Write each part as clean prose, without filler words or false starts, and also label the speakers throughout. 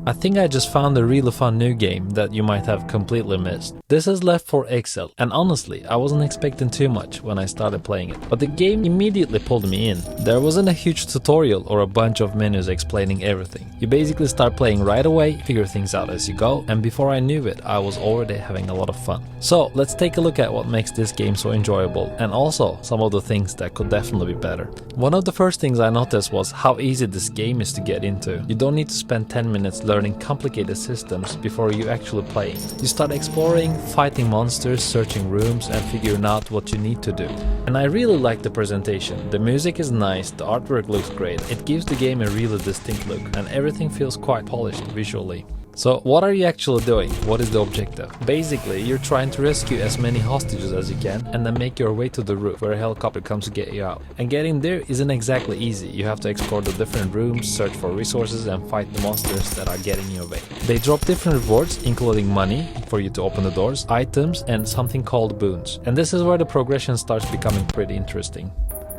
Speaker 1: I think I just found a really fun new game that you might have completely missed. This is Left 4 Exil, and honestly, I wasn't expecting too much when I started playing it, but the game immediately pulled me in. There wasn't a huge tutorial or a bunch of menus explaining everything. You basically start playing right away, figure things out as you go, and before I knew it, I was already having a lot of fun. So let's take a look at what makes this game so enjoyable, and also some of the things that could definitely be better. One of the first things I noticed was how easy this game is to get into. You don't need to spend 10 minutes learning complicated systems before you actually play. You start exploring, fighting monsters, searching rooms, and figuring out what you need to do. And I really like the presentation. The music is nice, the artwork looks great, it gives the game a really distinct look, and everything feels quite polished visually. So what are you actually doing? What is the objective? Basically, you're trying to rescue as many hostages as you can and then make your way to the roof where a helicopter comes to get you out. And getting there isn't exactly easy. You have to explore the different rooms, search for resources, and fight the monsters that are getting in your way. They drop different rewards, including money for you to open the doors, items, and something called Boons. And this is where the progression starts becoming pretty interesting.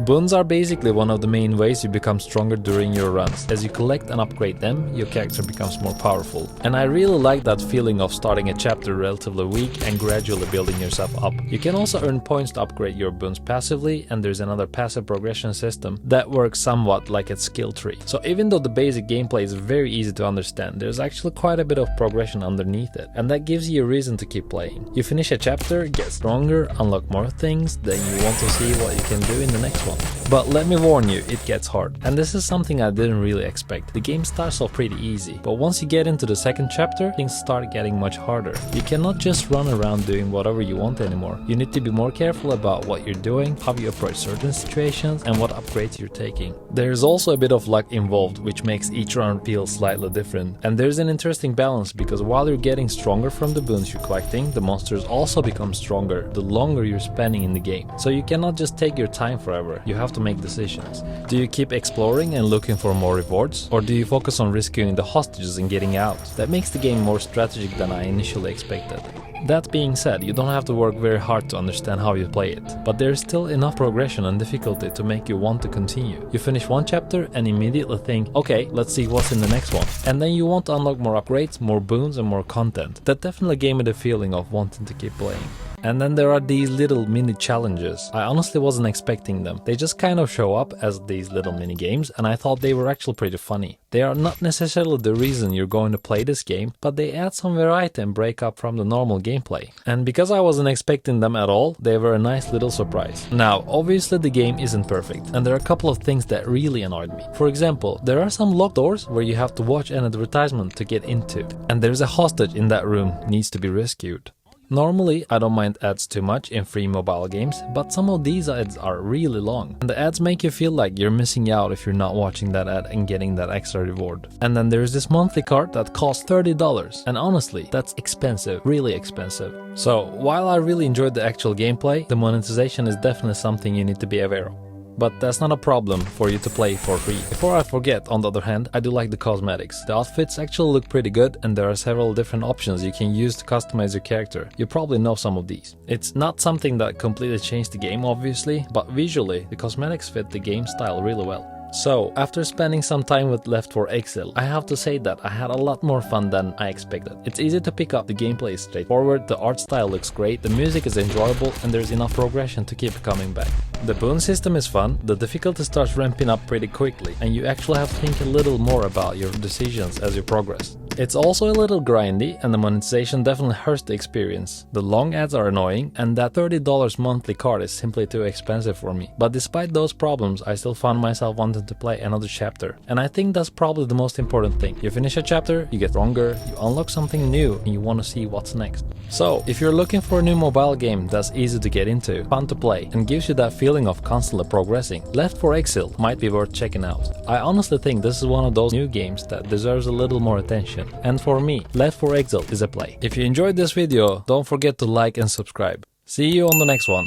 Speaker 1: Boons are basically one of the main ways you become stronger during your runs. As you collect and upgrade them, your character becomes more powerful. And I really like that feeling of starting a chapter relatively weak and gradually building yourself up. You can also earn points to upgrade your boons passively, and there's another passive progression system that works somewhat like a skill tree. So even though the basic gameplay is very easy to understand, there's actually quite a bit of progression underneath it, and that gives you a reason to keep playing. You finish a chapter, get stronger, unlock more things, then you want to see what you can do in the next one. But let me warn you, it gets hard. And this is something I didn't really expect. The game starts off pretty easy, but once you get into the second chapter, things start getting much harder. You cannot just run around doing whatever you want anymore. You need to be more careful about what you're doing, how you approach certain situations, and what upgrades you're taking. There's also a bit of luck involved, which makes each round feel slightly different. And there's an interesting balance, because while you're getting stronger from the boons you're collecting, the monsters also become stronger the longer you're spending in the game. So you cannot just take your time forever. You have to make decisions. Do you keep exploring and looking for more rewards, or do you focus on rescuing the hostages and getting out? That makes the game more strategic than I initially expected. That being said, you don't have to work very hard to understand how you play it, but there's still enough progression and difficulty to make you want to continue. You finish one chapter and immediately think, okay, let's see what's in the next one. And then you want to unlock more upgrades, more boons, and more content. That definitely gave me the feeling of wanting to keep playing. And then there are these little mini challenges. I honestly wasn't expecting them. They just kind of show up as these little mini games, and I thought they were actually pretty funny. They are not necessarily the reason you're going to play this game, but they add some variety and break up from the normal gameplay. And because I wasn't expecting them at all, they were a nice little surprise. Now, obviously the game isn't perfect, and there are a couple of things that really annoyed me. For example, there are some locked doors where you have to watch an advertisement to get into, and there's a hostage in that room needs to be rescued. Normally, I don't mind ads too much in free mobile games, but some of these ads are really long. And the ads make you feel like you're missing out if you're not watching that ad and getting that extra reward. And then there's this monthly card that costs $30, and honestly, that's expensive, really expensive. So, while I really enjoyed the actual gameplay, the monetization is definitely something you need to be aware of. But that's not a problem for you to play for free. Before I forget, on the other hand, I do like the cosmetics. The outfits actually look pretty good, and there are several different options you can use to customize your character. You probably know some of these. It's not something that completely changed the game, obviously, but visually, the cosmetics fit the game style really well. So, after spending some time with Left 4 Exil, I have to say that I had a lot more fun than I expected. It's easy to pick up, the gameplay is straightforward, the art style looks great, the music is enjoyable, and there's enough progression to keep coming back. The boon system is fun, the difficulty starts ramping up pretty quickly, and you actually have to think a little more about your decisions as you progress. It's also a little grindy, and the monetization definitely hurts the experience. The long ads are annoying, and that $30 monthly card is simply too expensive for me. But despite those problems, I still found myself wanting to play another chapter. And I think that's probably the most important thing. You finish a chapter, you get stronger, you unlock something new, and you want to see what's next. So, if you're looking for a new mobile game that's easy to get into, fun to play, and gives you that feeling of constantly progressing, Left 4 Exil might be worth checking out. I honestly think this is one of those new games that deserves a little more attention. And for me, Left 4 Exil is a play. If you enjoyed this video, don't forget to like and subscribe. See you on the next one.